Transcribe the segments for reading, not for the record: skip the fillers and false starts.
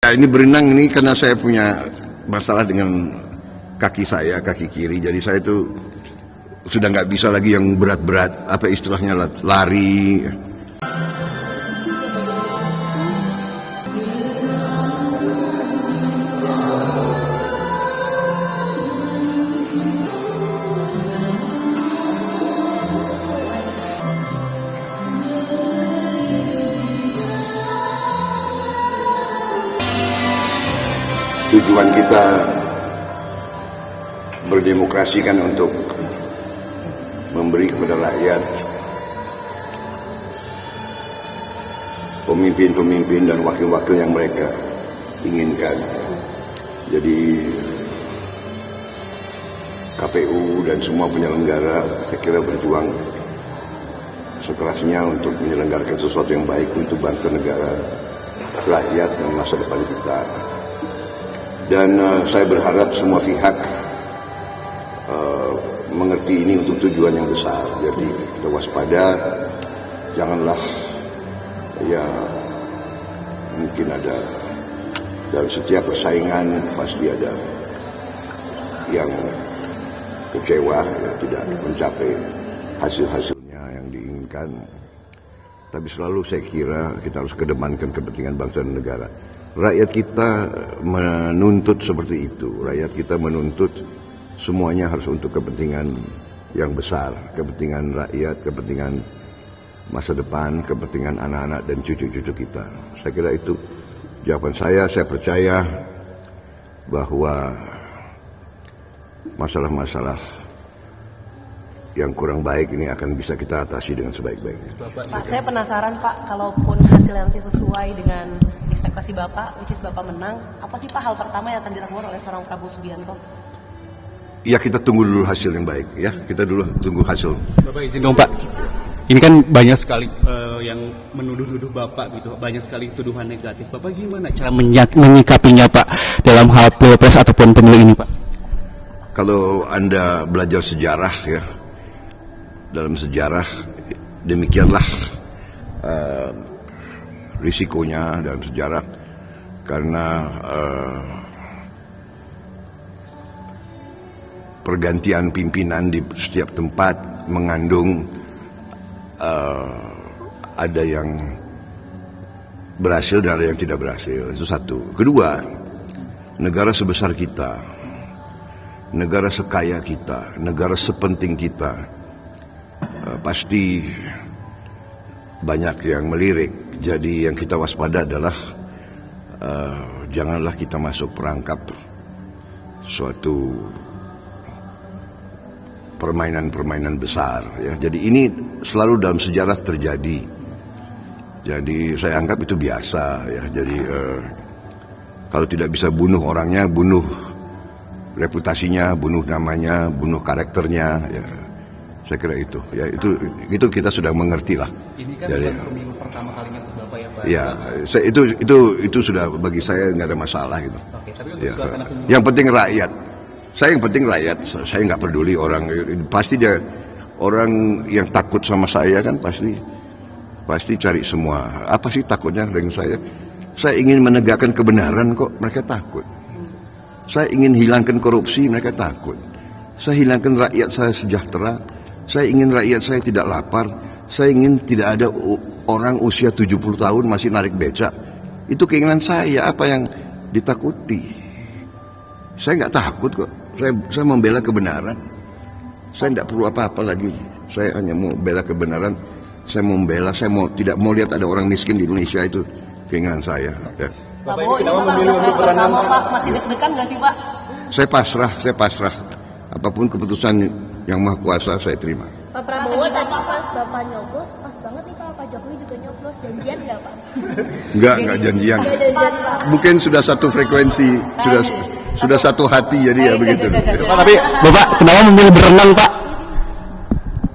Ini berenang ini karena saya punya masalah dengan kaki saya, kaki kiri. Jadi saya itu sudah nggak bisa lagi yang berat-berat, apa istilahnya, lari. Tujuan kita berdemokrasi kan untuk memberi kepada rakyat pemimpin-pemimpin dan wakil-wakil yang mereka inginkan. Jadi KPU dan semua penyelenggara saya kira berjuang sekerasnya untuk menyelenggarakan sesuatu yang baik untuk bangsa, negara, rakyat dan masa depan kita. Dan saya berharap semua pihak mengerti ini untuk tujuan yang besar. Jadi kita waspada, janganlah ya mungkin ada dalam setiap persaingan pasti ada yang kecewa, ya, tidak mencapai hasil-hasilnya yang diinginkan. Tapi selalu saya kira kita harus kedepankan kepentingan bangsa dan negara. Rakyat kita menuntut seperti itu. Rakyat kita menuntut semuanya harus untuk kepentingan yang besar. Kepentingan rakyat, kepentingan masa depan, kepentingan anak-anak dan cucu-cucu kita. Saya kira itu jawaban saya. Saya percaya bahwa masalah-masalah yang kurang baik ini akan bisa kita atasi dengan sebaik-baiknya. Pak, saya penasaran Pak, kalaupun hasil nanti sesuai dengan ekspektasi Bapak, which is Bapak menang, apa sih Pak hal pertama yang akan dilakukan oleh seorang Prabowo Subianto? Ya kita tunggu dulu hasil yang baik, ya kita dulu tunggu hasil. Bapak izin dong Pak, ini kan banyak sekali yang menuduh-nuduh Bapak gitu, banyak sekali tuduhan negatif. Bapak gimana cara menyikapinya Pak dalam hal pilpres ataupun pemilu ini Pak? Kalau Anda belajar sejarah ya, dalam sejarah demikianlah risikonya dalam sejarah, karena pergantian pimpinan di setiap tempat mengandung ada yang berhasil dan ada yang tidak berhasil. Itu satu. Kedua, negara sebesar kita, negara sekaya kita, negara sepenting kita, pasti banyak yang melirik. Jadi yang kita waspada adalah janganlah kita masuk perangkap suatu permainan-permainan besar ya. Jadi ini selalu dalam sejarah terjadi. Jadi saya anggap itu biasa ya. Jadi kalau tidak bisa bunuh orangnya, bunuh reputasinya, bunuh namanya, bunuh karakternya ya. Saya kira itu ya, itu kita sudah mengerti lah. Ini kan jadi, pemilu pertama kalinya untuk Bapak ya Pak. Ya, itu sudah bagi saya nggak ada masalah gitu. Oke, tapi untuk Ya. suasana pemilu. Yang penting rakyat. Yang penting rakyat. Saya nggak peduli orang. Pasti dia orang yang takut sama saya kan pasti cari semua. Apa sih takutnya dengan saya? Saya ingin menegakkan kebenaran kok mereka takut. Saya ingin hilangkan korupsi mereka takut. Saya hilangkan rakyat saya sejahtera. Saya ingin rakyat saya tidak lapar. Saya ingin tidak ada orang usia 70 tahun masih narik becak. Itu keinginan saya, apa yang ditakuti. Saya nggak takut kok. Saya membela kebenaran. Saya tidak perlu apa-apa lagi. Saya hanya mau bela kebenaran. Saya tidak mau lihat ada orang miskin di Indonesia, itu keinginan saya. Ya. Pak Prabowo, ini Bapak pilpres pertama Pak, masih deg-degan nggak sih Pak? Saya pasrah. Apapun keputusan yang Maha Kuasa saya terima. Pak Prabowo tadi pas Bapak nyoblos, pas banget nih Pak Jokowi juga nyoblos, janjian nggak Pak? Enggak janjian. Nggak janjian Pak. Mungkin sudah satu frekuensi, sudah satu hati, jadi ya begitu. Pak, tapi Bapak kenapa memilih berenang Pak?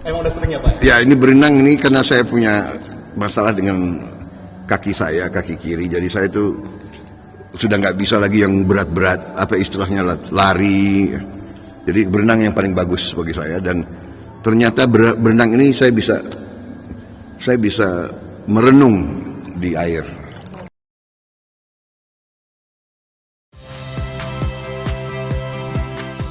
Emang udah sering ya Pak? Ya ini berenang ini karena saya punya masalah dengan kaki saya, kaki kiri. Jadi saya itu sudah nggak bisa lagi yang berat-berat, apa istilahnya, lari. Jadi berenang yang paling bagus bagi saya, dan ternyata berenang ini saya bisa merenung di air.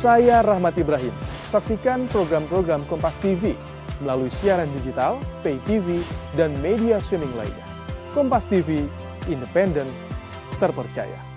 Saya Rahmat Ibrahim. Saksikan program-program Kompas TV melalui siaran digital, pay TV, dan media streaming lainnya. Kompas TV, independen, terpercaya.